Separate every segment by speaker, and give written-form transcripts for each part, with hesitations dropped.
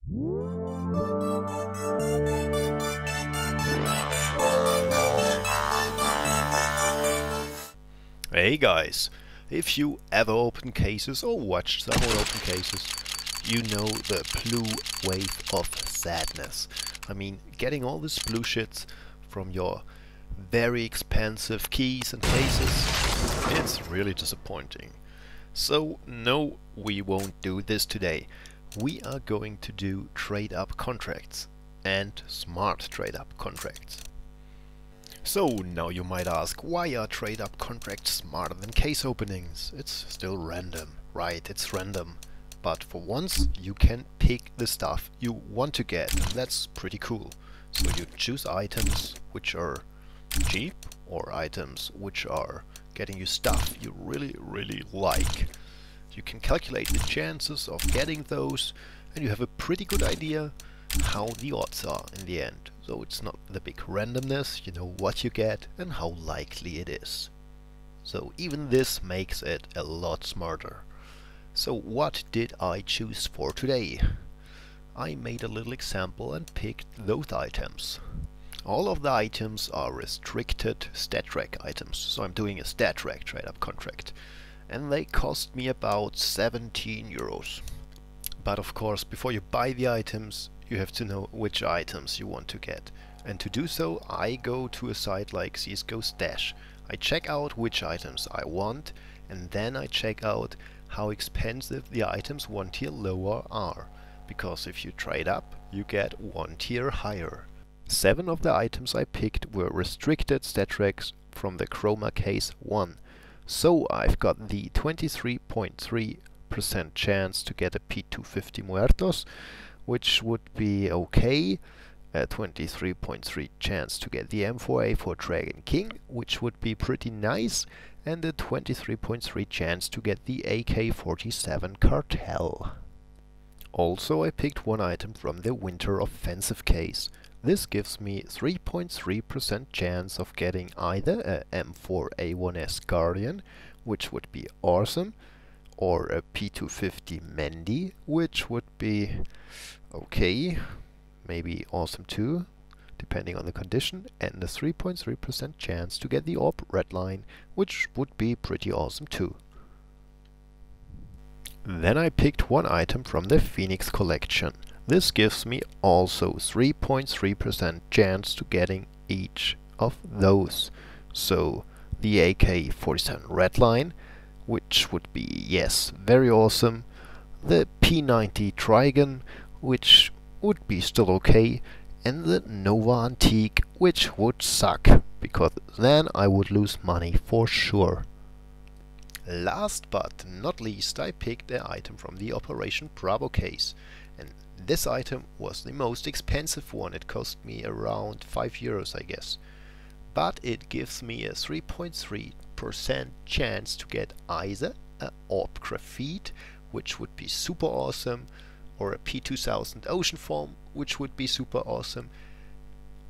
Speaker 1: Hey guys, if you ever open cases or watch someone open cases, you know the blue wave of sadness. I mean, getting all this blue shit from your very expensive keys and cases, it's really disappointing. So no, we won't do this today. We are going to do trade up contracts and smart trade up contracts. So now you might ask, why are trade up contracts smarter than case openings? It's still random, right? It's random. But for once you can pick the stuff you want to get, and that's pretty cool. So you choose items which are cheap or items which are getting you stuff you really like. You can calculate the chances of getting those and you have a pretty good idea how the odds are in the end. So it's not the big randomness, you know what you get and how likely it is. So even this makes it a lot smarter. So what did I choose for today? I made a little example and picked those items. All of the items are restricted StatTrak items, so I'm doing a StatTrak Trade Up Contract. And they cost me about 17 euros. But of course, before you buy the items, you have to know which items you want to get. And to do so, I go to a site like CSGO Stash. I check out which items I want, and then I check out how expensive the items one tier lower are. Because if you trade up, you get one tier higher. 7 of the items I picked were restricted StatTraks from the Chroma Case 1. So I've got the 23.3% chance to get a P250 Muertos, which would be okay, a 23.3 chance to get the M4A4 Dragon King, which would be pretty nice, and a 23.3 chance to get the AK-47 Cartel. Also I picked one item from the Winter Offensive case. This gives me 3.3% chance of getting either a M4A1S Guardian, which would be awesome, or a P250 Mendy, which would be okay, maybe awesome too, depending on the condition, and a 3.3% chance to get the AWP Redline, which would be pretty awesome too. Then I picked one item from the Phoenix collection. This gives me also 3.3% chance to getting each of those. So the AK-47 Redline, which would be, yes, very awesome. The P90 Trigon, which would be still okay. And the Nova Antique, which would suck, because then I would lose money for sure. Last but not least, I picked an item from the Operation Bravo case. And this item was the most expensive one. It cost me around 5 euros, I guess. But it gives me a 3.3% chance to get either a AWP Graphite, which would be super awesome, or a P2000 Ocean Form, which would be super awesome.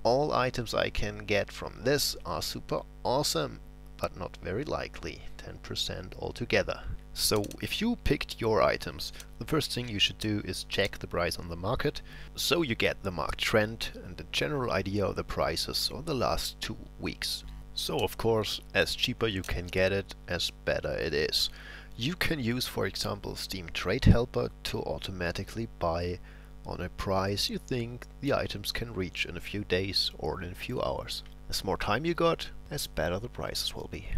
Speaker 1: All items I can get from this are super awesome, but not very likely, 10% altogether. So if you picked your items, the first thing you should do is check the price on the market, so you get the market trend and a general idea of the prices of the last 2 weeks. So of course, as cheaper you can get it, as better it is. You can use, for example, Steam Trade Helper to automatically buy on a price you think the items can reach in a few days or in a few hours. As more time you got, as better the prices will be.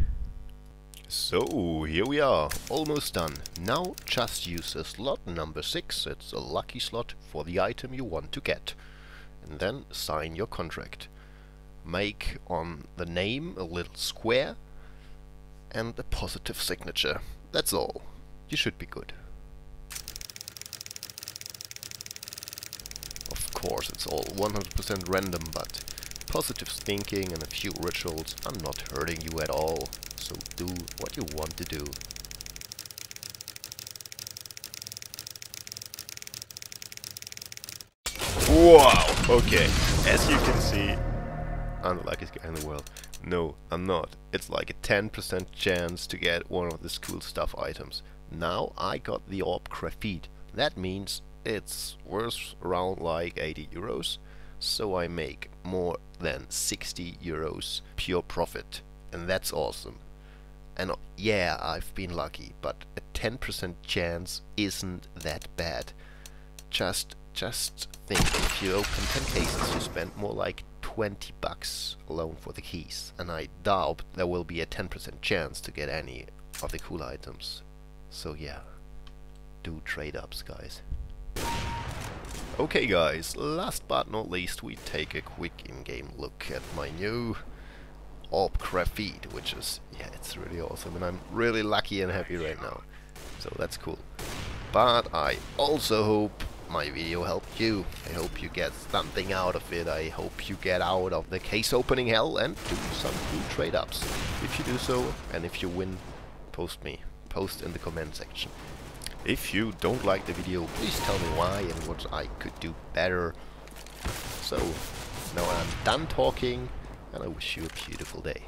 Speaker 1: So here we are, almost done. Now just use the slot number 6, it's a lucky slot for the item you want to get. And then sign your contract. Make on the name a little square and a positive signature. That's all. You should be good. Of course it's all 100% random, but positive thinking and a few rituals are not hurting you at all. So do what you want to do. Wow! Okay, as you can see, I'm the luckiest guy in the world. No, I'm not. It's like a 10% chance to get one of the cool stuff items. Now I got the AWP Graphite. That means it's worth around like 80 euros. So I make more than 60 euros pure profit, and that's awesome. And yeah, I've been lucky, but a 10% chance isn't that bad. Just think, if you open 10 cases, you spend more like 20 bucks alone for the keys, and I doubt there will be a 10% chance to get any of the cool items. So yeah, do trade ups, guys. Okay guys, last but not least, we take a quick in-game look at my new orb graphite, which is, yeah, it's really awesome, and I'm really lucky and happy right now. So that's cool. But I also hope my video helped you. I hope you get something out of it. I hope you get out of the case opening hell and do some cool trade ups. If you do so, and if you win, post in the comment section. If you don't like the video, please tell me why and what I could do better. So, now I'm done talking, and I wish you a beautiful day.